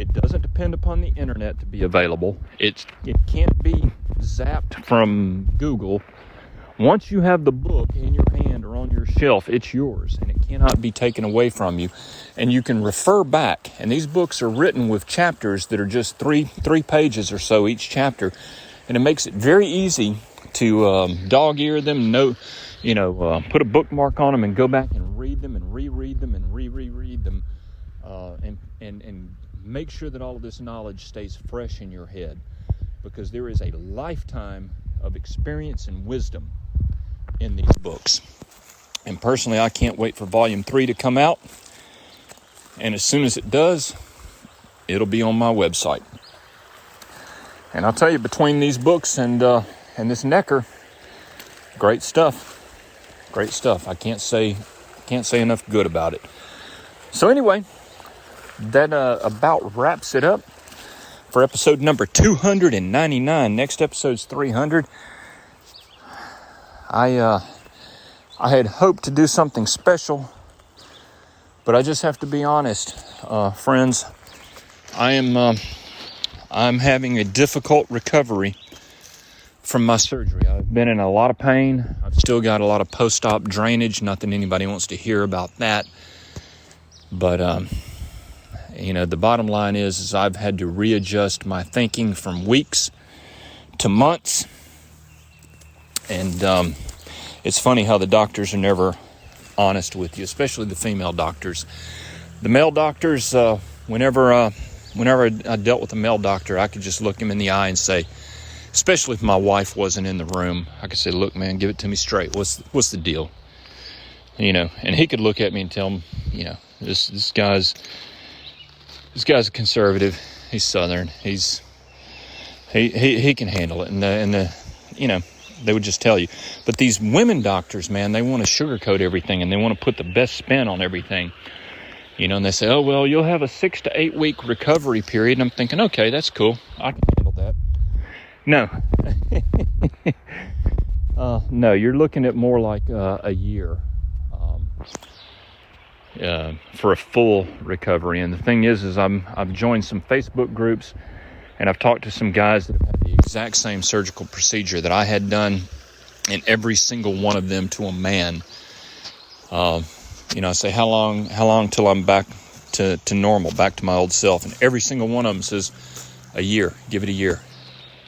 It doesn't depend upon the internet to be available. It can't be zapped from Google. Once you have the book in your hand or on your shelf, it's yours, and it cannot be taken away from you. And you can refer back. And these books are written with chapters that are just three pages or so each chapter, and it makes it very easy to dog-ear them, put a bookmark on them and go back and read them and reread them and reread them, and make sure that all of this knowledge stays fresh in your head, because there is a lifetime of experience and wisdom in these books. And personally, I can't wait for Volume 3 to come out, and as soon as it does, it'll be on my website. And I'll tell you, between these books and this Necker, great stuff. Great stuff. I can't say enough good about it. So anyway, that about wraps it up for episode number 299. Next episode's 300. I had hoped to do something special, but I just have to be honest, friends. I'm having a difficult recovery from my surgery. I've been in a lot of pain. I've still got a lot of post-op drainage. Not that anybody wants to hear about that. But, the bottom line is I've had to readjust my thinking from weeks to months. And it's funny how the doctors are never honest with you, especially the female doctors. The male doctors, whenever I dealt with a male doctor, I could just look him in the eye and say, especially if my wife wasn't in the room, I could say, "Look, man, give it to me straight. What's the deal?" And he could look at me and tell him, this guy's a conservative. He's Southern. He can handle it. And they would just tell you. But these women doctors, man, they want to sugarcoat everything, and they want to put the best spin on everything. And they say, "Oh, well, you'll have a 6 to 8 week recovery period." And I'm thinking, okay, that's cool. I can handle that. No. No, you're looking at more like a year for a full recovery. And the thing is I've joined some Facebook groups, and I've talked to some guys that have had the exact same surgical procedure that I had done, and every single one of them to a man. I say, how long till I'm back to normal, back to my old self? And every single one of them says, a year. Give it a year.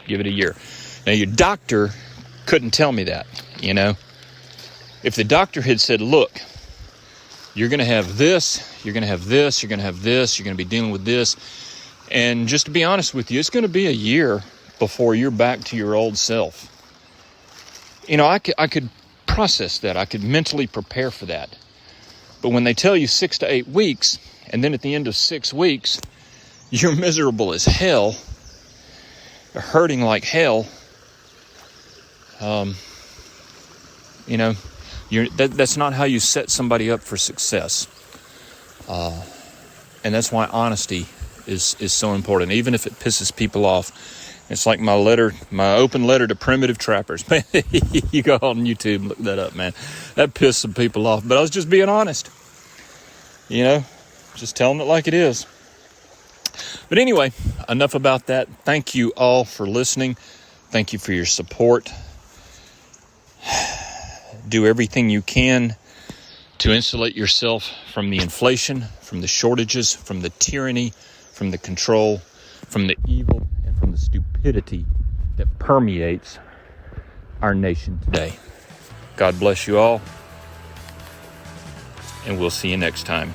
Give it a year. Now, your doctor couldn't tell me that, If the doctor had said, "Look, you're going to have this, you're going to have this, you're going to have this, you're going to be dealing with this," and just to be honest with you, it's going to be a year before you're back to your old self. I could process that. I could mentally prepare for that. But when they tell you 6 to 8 weeks, and then at the end of 6 weeks, you're miserable as hell, hurting like hell, that's not how you set somebody up for success. And that's why honesty is so important, even if it pisses people off. It's like my open letter to primitive trappers. Man, you go on YouTube and look that up, man. That pissed some people off, but I was just being honest. Just telling it like it is. But anyway, enough about that. Thank you all for listening. Thank you for your support. Do everything you can to insulate yourself from the inflation, from the shortages, from the tyranny, from the control, from the evil, and from the stupidity that permeates our nation today. God bless you all, and we'll see you next time.